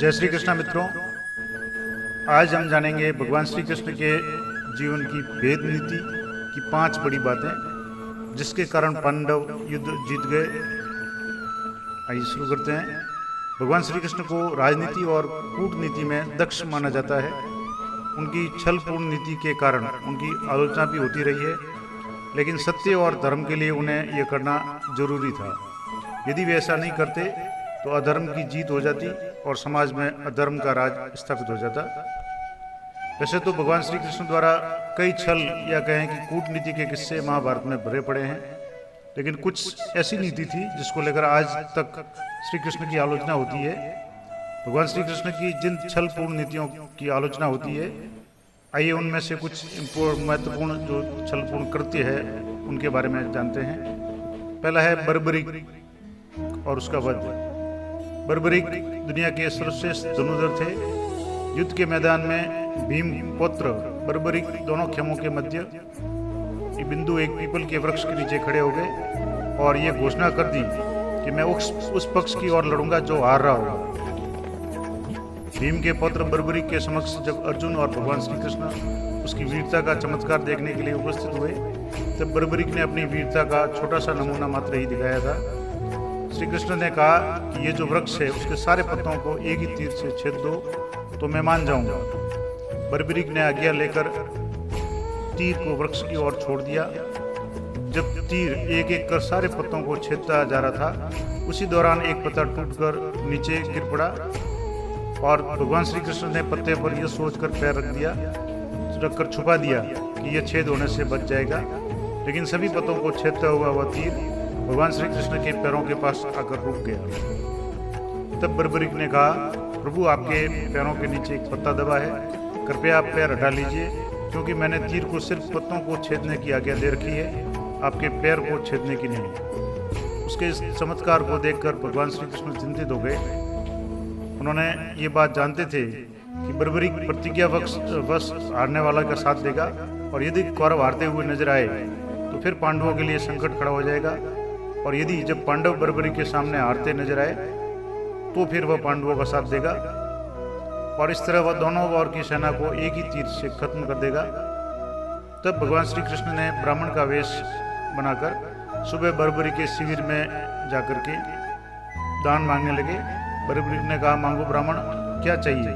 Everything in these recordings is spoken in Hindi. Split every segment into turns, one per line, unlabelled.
जय श्री कृष्ण मित्रों, आज हम जानेंगे भगवान श्री कृष्ण के जीवन की भेद नीति की 5 बड़ी बातें जिसके कारण पांडव युद्ध जीत गए। आइए शुरू करते हैं। भगवान श्री कृष्ण को राजनीति और कूटनीति में दक्ष माना जाता है। उनकी छलपूर्ण नीति के कारण उनकी आलोचना भी होती रही है, लेकिन सत्य और धर्म के लिए उन्हें यह करना जरूरी था। यदि वे ऐसा नहीं करते तो अधर्म की जीत हो जाती और समाज में अधर्म का राज स्थापित हो जाता। वैसे तो भगवान श्री कृष्ण द्वारा कई छल या कहें कि कूटनीति के किस्से महाभारत में भरे पड़े हैं, लेकिन कुछ ऐसी नीति थी जिसको लेकर आज तक श्री कृष्ण की आलोचना होती है। भगवान श्री कृष्ण की जिन छलपूर्ण नीतियों की आलोचना होती है, आइए उनमें से कुछ महत्वपूर्ण जो छलपूर्ण कृत्य है उनके बारे में जानते हैं। पहला है बर्बरिक और उसका वध। बर्बरिक दुनिया के सर्वश्रेष्ठ धनुर्धर थे। युद्ध के मैदान में भीम पुत्र बर्बरिक दोनों खेमों के मध्य ये बिंदु एक पीपल के वृक्ष के नीचे खड़े हो गए और ये घोषणा कर दी कि मैं उस पक्ष की ओर लड़ूंगा जो हार रहा होगा। भीम के पुत्र बर्बरिक के समक्ष जब अर्जुन और भगवान श्री कृष्ण उसकी वीरता का चमत्कार देखने के लिए उपस्थित हुए, तब बर्बरिक ने अपनी वीरता का छोटा सा नमूना मात्र ही दिखाया था। श्री कृष्ण ने कहा कि ये जो वृक्ष है उसके सारे पत्तों को एक ही तीर से छेद दो तो मैं मान जाऊंगा। बर्बरिक ने आज्ञा लेकर तीर को वृक्ष की ओर छोड़ दिया। जब तीर एक एक कर सारे पत्तों को छेदता जा रहा था, उसी दौरान एक पत्ता टूटकर नीचे गिर पड़ा और भगवान श्री कृष्ण ने पत्ते पर यह सोचकर पैर रखकर छुपा दिया कि यह छेद होने से बच जाएगा, लेकिन सभी पत्तों को छेदता हुआ वह तीर भगवान श्री कृष्ण के पैरों के पास आकर रुक गया। तब बर्बरिक ने कहा, प्रभु आपके पैरों के नीचे एक पत्ता दबा है, कृपया आप पैर हटा लीजिए, क्योंकि मैंने तीर को सिर्फ पत्तों को छेदने की आज्ञा दे रखी है, आपके पैर को छेदने की नहीं। उसके इस चमत्कार को देखकर भगवान श्री कृष्ण चिंतित हो गए। उन्होंने ये बात जानते थे कि बर्बरिक प्रतिज्ञावश हारने वाला का साथ देगा और यदि कौरव हारते हुए नजर आए तो फिर पांडवों के लिए संकट खड़ा हो जाएगा, और यदि जब पांडव बर्बरिक के सामने हारते नजर आए तो फिर वह पांडवों का साथ देगा और इस तरह वह दोनों ओर की सेना को एक ही तीर से खत्म कर देगा। तब भगवान श्री कृष्ण ने ब्राह्मण का वेश बनाकर सुबह बर्बरिक के शिविर में जाकर के दान मांगने लगे। बर्बरिक ने कहा, मांगो ब्राह्मण, क्या चाहिए?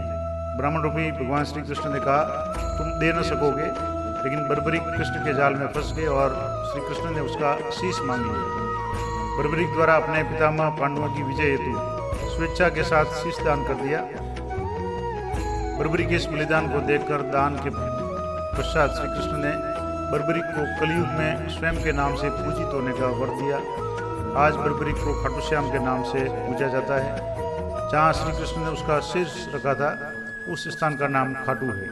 ब्राह्मण रूपी भगवान श्री कृष्ण ने कहा, तुम दे न सकोगे। लेकिन बर्बरिक कृष्ण के जाल में फंस गए और श्री कृष्ण ने उसका शीश मांग लिया। बर्बरिक द्वारा अपने पितामह पांडवों की विजय हेतु स्वेच्छा के साथ शीश दान कर दिया। बर्बरिक के इस बलिदान को देखकर दान के पश्चात श्री कृष्ण ने बर्बरिक को कलयुग में स्वयं के नाम से पूजित होने का वर दिया। आज बर्बरिक को खाटू श्याम के नाम से पूजा जाता है। जहाँ श्री कृष्ण ने उसका शीश रखा था उस स्थान का नाम खाटू है।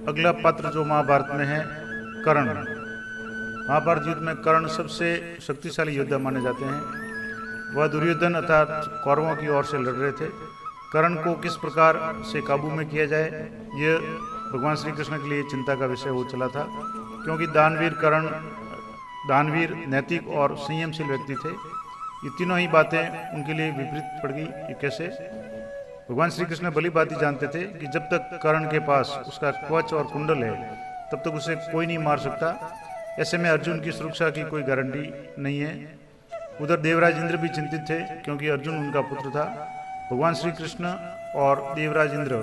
अगला पात्र जो महाभारत में है, कर्ण। महाभारत युद्ध में कर्ण सबसे शक्तिशाली योद्धा माने जाते हैं। वह दुर्योधन अर्थात कौरवों की ओर से लड़ रहे थे। कर्ण को किस प्रकार से काबू में किया जाए, यह भगवान श्री कृष्ण के लिए चिंता का विषय हो चला था, क्योंकि दानवीर नैतिक और संयमशील व्यक्ति थे। ये तीनों ही बातें उनके लिए विपरीत पड़ गई। ये कैसे? भगवान श्री कृष्ण भली बात जानते थे कि जब तक कर्ण के पास उसका कवच और कुंडल है तब तक उसे कोई नहीं मार सकता। ऐसे में अर्जुन की सुरक्षा की कोई गारंटी नहीं है। उधर देवराज इंद्र भी चिंतित थे, क्योंकि अर्जुन उनका पुत्र था। भगवान श्री कृष्ण और देवराज इंद्र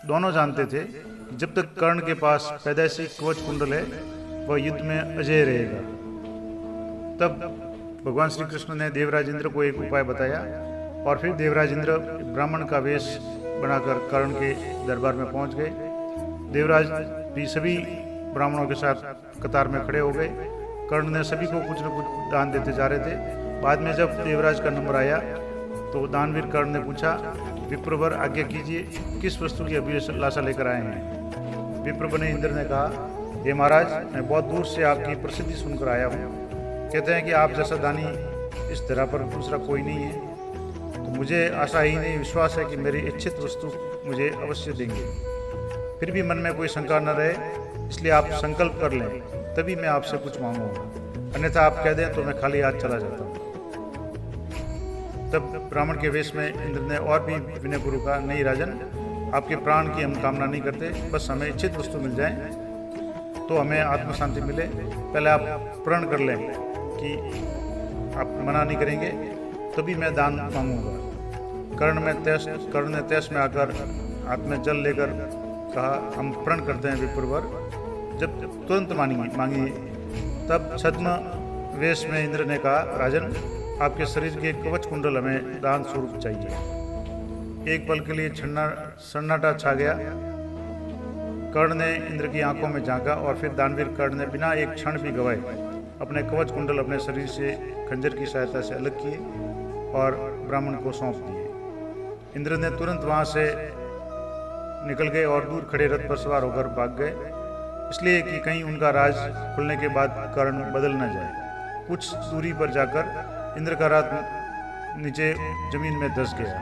दोनों जानते थे कि जब तक कर्ण के पास पैदाइशी कवच कुंडल है वह युद्ध में अजय रहेगा। तब भगवान श्री कृष्ण ने देवराज इंद्र को एक उपाय बताया और फिर देवराज इंद्र ब्राह्मण का वेश बनाकर कर्ण के दरबार में पहुंच गए। देवराज भी सभी ब्राह्मणों के साथ कतार में खड़े हो गए। कर्ण ने सभी को कुछ न कुछ दान देते जा रहे थे। बाद में जब देवराज का नंबर आया तो दानवीर कर्ण ने पूछा, विप्रवर आज्ञा कीजिए, किस वस्तु की अभिलाषा लेकर आए हैं? विप्र ने इंद्र ने कहा, हे महाराज, मैं बहुत दूर से आपकी प्रसिद्धि सुनकर आया हूँ। कहते हैं कि आप जैसा दानी इस तरह पर दूसरा कोई नहीं है, तो मुझे आशा ही नहीं विश्वास है कि मेरी इच्छित वस्तु मुझे अवश्य देंगे। फिर भी मन में कोई शंका न रहे, इसलिए आप संकल्प कर लें, तभी मैं आपसे कुछ मांगूंगा, अन्यथा आप कह दें तो मैं खाली हाथ चला जाता हूँ। तब ब्राह्मण के वेश में इंद्र ने और भी विनयपूर्वक कहा, नहीं राजन, आपके प्राण की हम कामना नहीं करते, बस हमें इच्छित वस्तु मिल जाए तो हमें आत्म शांति मिले। पहले आप प्रण कर लें कि आप मना नहीं करेंगे, तभी मैं दान मांगूंगा। कर्ण ने तेज में आकर हाथ में जल लेकर कहा, हम प्रण करते हैं विप्रवर, जब तुरंत मांगिए। तब छद्म वेश में इंद्र ने कहा, राजन, आपके शरीर के कवच कुंडल हमें दान स्वरूप चाहिए। एक पल के लिए सन्नाटा छा गया। कर्ण ने इंद्र की आंखों में झांका और फिर दानवीर कर्ण ने बिना एक क्षण भी गवाए अपने कवच कुंडल अपने शरीर से खंजर की सहायता से अलग किए और ब्राह्मण को सौंप दिए। इंद्र ने तुरंत वहां से निकल गए और दूर खड़े रथ पर सवार होकर भाग गए, इसलिए कि कहीं उनका राज खुलने के बाद कर्ण बदल न जाए। कुछ दूरी पर जाकर इंद्र का रथ नीचे जमीन में धंस गया।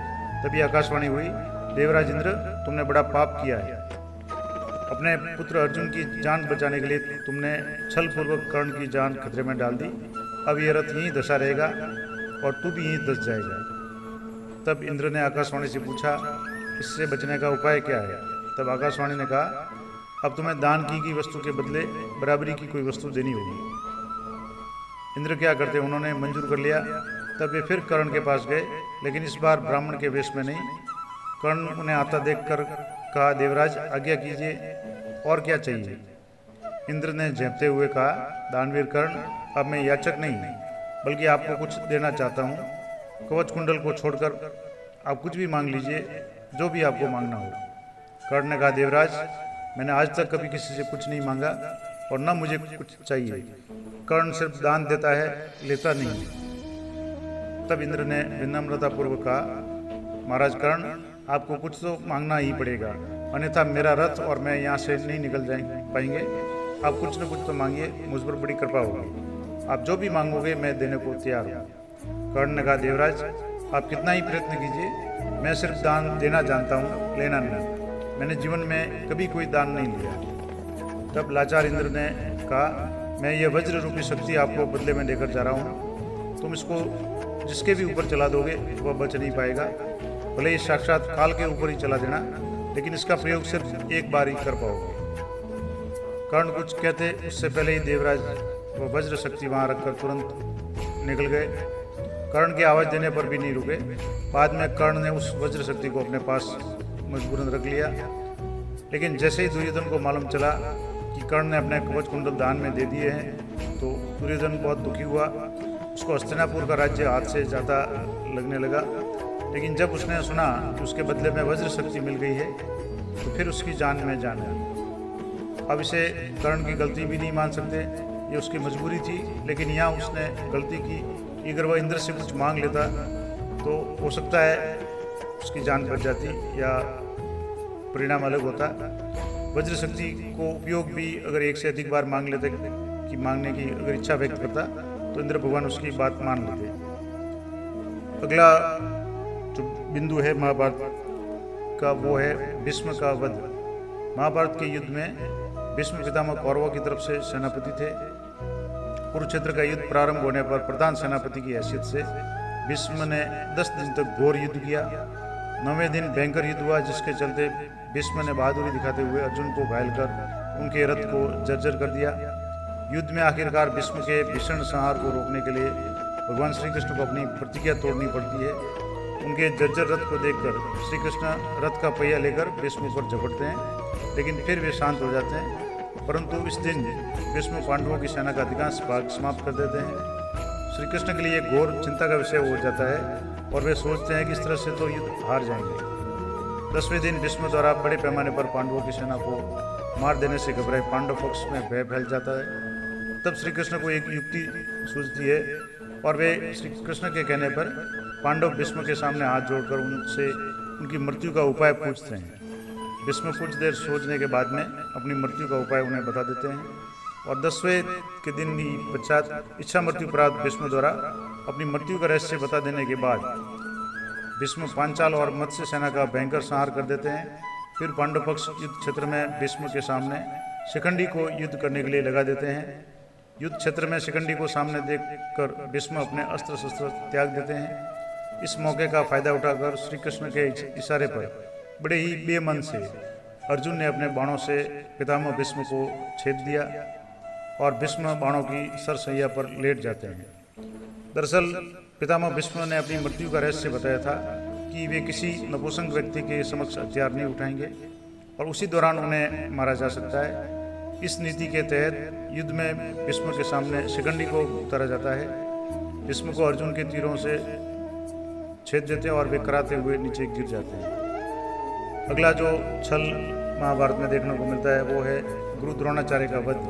तभी आकाशवाणी हुई, देवराज इंद्र, तुमने बड़ा पाप किया है। अपने पुत्र अर्जुन की जान बचाने के लिए तुमने छल पूर्वक कर्ण की जान खतरे में डाल दी। अब यह रथ यहीं धंसा रहेगा और तू भी यहीं धंस जाएगा। तब इंद्र ने आकाशवाणी से पूछा, इससे बचने का उपाय क्या है? तब आकाशवाणी ने कहा, अब तुम्हें दान की गई वस्तु के बदले बराबरी की कोई वस्तु देनी होगी। इंद्र क्या करते, उन्होंने मंजूर कर लिया। तब वे फिर कर्ण के पास गए, लेकिन इस बार ब्राह्मण के वेश में नहीं। कर्ण उन्हें आता देखकर कहा, देवराज, आज्ञा कीजिए, और क्या चाहिए? इंद्र ने झेपते हुए कहा, दानवीर कर्ण, अब मैं याचक नहीं बल्कि आपको कुछ देना चाहता हूँ। कवच कुंडल को छोड़कर आप कुछ भी मांग लीजिए, जो भी आपको मांगना हो। कर्ण ने कहा, देवराज, मैंने आज तक कभी किसी से कुछ नहीं मांगा और न मुझे कुछ चाहिए। कर्ण सिर्फ दान देता है, लेता नहीं। तब इंद्र ने विनम्रतापूर्वक कहा, महाराज कर्ण, आपको कुछ तो मांगना ही पड़ेगा, अन्यथा मेरा रथ और मैं यहाँ से नहीं निकल पाएंगे। आप कुछ न कुछ तो मांगिए, मुझ पर बड़ी कृपा होगी। आप जो भी मांगोगे मैं देने को तैयार हूँ। कर्ण ने कहा, देवराज, आप कितना ही प्रयत्न कीजिए, मैं सिर्फ दान देना जानता हूँ, लेना नहीं। मैंने जीवन में कभी कोई दान नहीं लिया। तब लाचार इंद्र ने कहा, मैं ये वज्र रूपी शक्ति आपको बदले में देकर जा रहा हूँ। तुम इसको जिसके भी ऊपर चला दोगे वह बच नहीं पाएगा। भले ही साक्षात काल के ऊपर ही चला देना, लेकिन इसका प्रयोग सिर्फ एक बार ही कर पाओगे। कर्ण कुछ कहते उससे पहले ही देवराज वह वज्र शक्ति वहां रखकर तुरंत निकल गए। कर्ण की आवाज देने पर भी नहीं रुके। बाद में कर्ण ने उस वज्र शक्ति को अपने पास मजबूरन रख लिया, लेकिन जैसे ही दुर्योधन को मालूम चला कि कर्ण ने अपने कवच कुंडल दान में दे दिए हैं तो दुर्योधन बहुत दुखी हुआ। उसको हस्तिनापुर का राज्य हाथ से ज़्यादा लगने लगा। लेकिन जब उसने सुना कि उसके बदले में वज्र शक्ति मिल गई है तो फिर उसकी जान में जान है। अब इसे कर्ण की गलती भी नहीं मान सकते, ये उसकी मजबूरी थी। लेकिन यहाँ उसने गलती की कि अगर वह इंद्र से कुछ मांग लेता तो हो सकता है उसकी जान बच जाती या परिणाम अलग होता। वज्र शक्ति को उपयोग भी अगर एक से अधिक बार मांग लेते कि मांगने की अगर इच्छा व्यक्त करता तो इंद्र भगवान उसकी बात मान लेते। अगला जो बिंदु है महाभारत का वो है भीष्म का वध। महाभारत के युद्ध में भीष्म पितामह कौरवों की तरफ से सेनापति थे। कुरुक्षेत्र का युद्ध प्रारंभ होने पर प्रधान सेनापति की हैसियत से भीष्म ने 10 दिन तक घोर युद्ध किया। 9वें दिन भयंकर युद्ध हुआ, जिसके चलते भीष्म ने बहादुरी दिखाते हुए अर्जुन को घायल कर उनके रथ को जर्जर कर दिया। युद्ध में आखिरकार भीष्म के भीषण संहार को रोकने के लिए भगवान श्री कृष्ण को अपनी प्रतिज्ञा तोड़नी पड़ती है। उनके जर्जर रथ को देखकर श्री कृष्ण रथ का पहिया लेकर भीष्म पर झपटते हैं, लेकिन फिर वे शांत हो जाते हैं। परंतु इस दिन भीष्म पांडवों की सेना का अधिकांश भाग समाप्त कर देते हैं। श्री कृष्ण के लिए घोर चिंता का विषय हो जाता है और वे सोचते हैं कि इस तरह से तो युद्ध हार जाएंगे। 10वें दिन भीष्म द्वारा बड़े पैमाने पर पांडवों की सेना को मार देने से घबराए पांडव पक्ष में भय फैल जाता है। तब श्री कृष्ण को एक युक्ति सूझती है और वे श्री कृष्ण के कहने पर पांडव भीष्म के सामने हाथ जोड़कर उनसे उनकी मृत्यु का उपाय पूछते हैं। भीष्म कुछ देर सोचने के बाद में अपनी मृत्यु का उपाय उन्हें बता देते हैं और 10वें के दिन ही पश्चात इच्छा मृत्यु प्राप्त भीष्म द्वारा अपनी मृत्यु का रहस्य बता देने के बाद भीष्म पांचाल और मत्स्य सेना का भयंकर संहार कर देते हैं। फिर पांडव पक्ष युद्ध क्षेत्र में भीष्म के सामने शिखंडी को युद्ध करने के लिए लगा देते हैं। युद्ध क्षेत्र में शिखंडी को सामने देखकर भीष्म अपने अस्त्र शस्त्र त्याग देते हैं। इस मौके का फायदा उठाकर श्री कृष्ण के इशारे पर बड़े ही बेमन से अर्जुन ने अपने बाणों से पितामह भीष्म को छेद दिया और भीष्म बाणों की सरसैया पर लेट जाते हैं। दरअसल पितामह भीष्म ने अपनी मृत्यु का रहस्य बताया था कि वे किसी नपुंसक व्यक्ति के समक्ष हथियार नहीं उठाएंगे और उसी दौरान उन्हें मारा जा सकता है। इस नीति के तहत युद्ध में भीष्म के सामने शिखंडी को उतारा जाता है। भीष्म को अर्जुन के तीरों से छेद देते हैं और वे कराते हुए नीचे गिर जाते हैं। अगला जो छल महाभारत में देखने को मिलता है वो है गुरु द्रोणाचार्य का वध।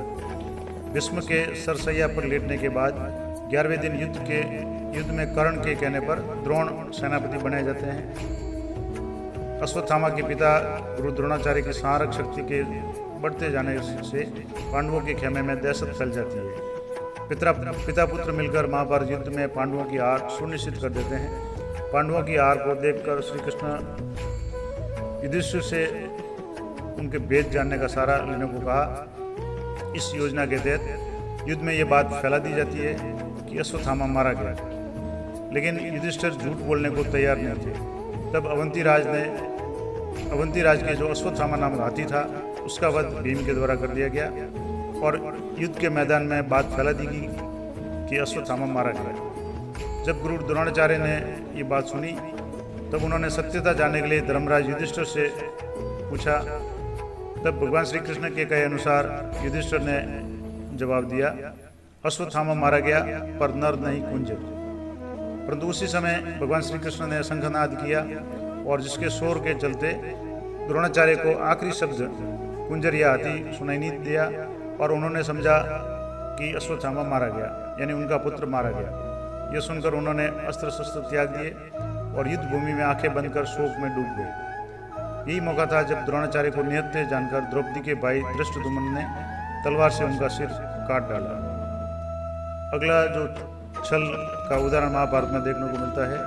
भीष्म के सरसैया पर लेटने के बाद 11वें दिन युद्ध में कर्ण के कहने पर द्रोण सेनापति बनाए जाते हैं। अश्वत्थामा के पिता गुरु द्रोणाचार्य की संहारक शक्ति के बढ़ते जाने से पांडवों के खेमे में दहशत फैल जाती है। पिता पुत्र मिलकर महाभारत युद्ध में पांडवों की हार सुनिश्चित कर देते हैं। पांडवों की हार को देखकर श्री कृष्ण युधिष्ठिर से उनके भेद जानने का सहारा लेने को कहा। इस योजना के तहत युद्ध में ये बात फैला दी जाती है कि अश्वत्थामा मारा गया, लेकिन युधिष्ठिर झूठ बोलने को तैयार नहीं थे। तब अवंती राज के जो अश्वत्थामा नामक हाथी था उसका वध भीम के द्वारा कर दिया गया और युद्ध के मैदान में बात फैला दी गई कि अश्वत्थामा मारा गया। जब गुरु द्रोणाचार्य ने ये बात सुनी तब उन्होंने सत्यता जानने के लिए धर्मराज युधिष्ठिर से पूछा। तब भगवान श्री कृष्ण के कहे अनुसार युधिष्ठिर ने जवाब दिया, अश्वत्थामा मारा गया पर नर नहीं कुंजर। परंतु उसी समय भगवान श्री कृष्ण ने शंखनाद किया और जिसके शोर के चलते द्रोणाचार्य को आखिरी शब्द कुंजर या हाथी सुनाई नहीं दिया और उन्होंने समझा कि अश्वत्थामा मारा गया, यानी उनका पुत्र मारा गया। यह सुनकर उन्होंने अस्त्र शस्त्र त्याग दिए और युद्ध भूमि में आंखें बंद कर शोक में डूब गए। यही मौका था जब द्रोणाचार्य को निहत्थे जानकर द्रौपदी के भाई धृष्टद्युम्न ने तलवार से उनका सिर काट डाला। अगला जो छल का उदाहरण महाभारत में देखने को मिलता है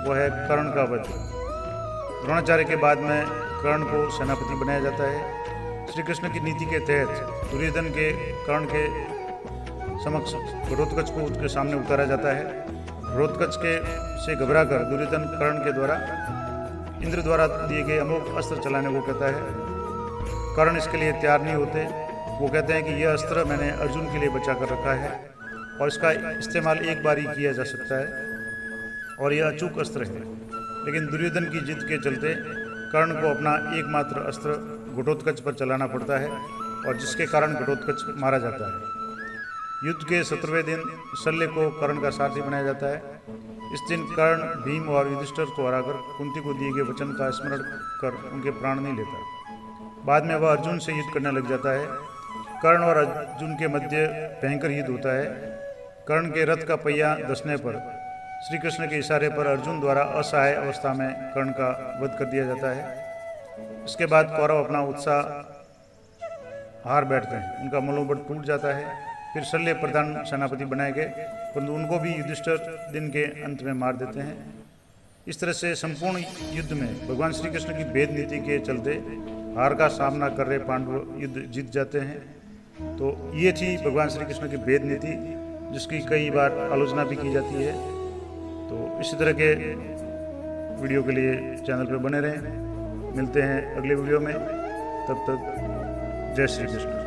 वह है कर्ण का वध। द्रोणाचार्य के बाद में कर्ण को सेनापति बनाया जाता है। श्री कृष्ण की नीति के तहत दुर्योधन के कर्ण के समक्ष घटोत्कच को उसके सामने उतारा जाता है। घटोत्कच से घबराकर दुर्योधन कर्ण के द्वारा इंद्र द्वारा दिए गए अमोघ अस्त्र चलाने को कहता है। कर्ण इसके लिए तैयार नहीं होते। वो कहते हैं कि यह अस्त्र मैंने अर्जुन के लिए बचा कर रखा है और इसका इस्तेमाल एक बार ही किया जा सकता है और यह अचूक अस्त्र है। लेकिन दुर्योधन की जिद के चलते कर्ण को अपना एकमात्र अस्त्र घटोत्कच पर चलाना पड़ता है और जिसके कारण घटोत्कच मारा जाता है। युद्ध के 17वें दिन शल्य को कर्ण का सारथी बनाया जाता है। इस दिन कर्ण भीम और युधिष्ठिर को हराकर कुंती को दिए गए वचन का स्मरण कर उनके प्राण नहीं लेता। बाद में वह अर्जुन से युद्ध करने लग जाता है। कर्ण और अर्जुन के मध्य भयंकर युद्ध होता है। कर्ण के रथ का पहिया धंसने पर श्री कृष्ण के इशारे पर अर्जुन द्वारा असहाय अवस्था में कर्ण का वध कर दिया जाता है। इसके बाद कौरव अपना उत्साह हार बैठते हैं, उनका मनोबल टूट जाता है। फिर शल्य प्रधान सेनापति बनाए गए, परंतु उनको भी युधिष्ठिर दिन के अंत में मार देते हैं। इस तरह से संपूर्ण युद्ध में भगवान श्री कृष्ण की भेद नीति के चलते हार का सामना कर रहे पांडव युद्ध जीत जाते हैं। तो ये थी भगवान श्री कृष्ण की भेद नीति, जिसकी कई बार आलोचना भी की जाती है। तो इसी तरह के वीडियो के लिए चैनल पर बने रहें। मिलते हैं अगले वीडियो में, तब तक जय श्री कृष्ण।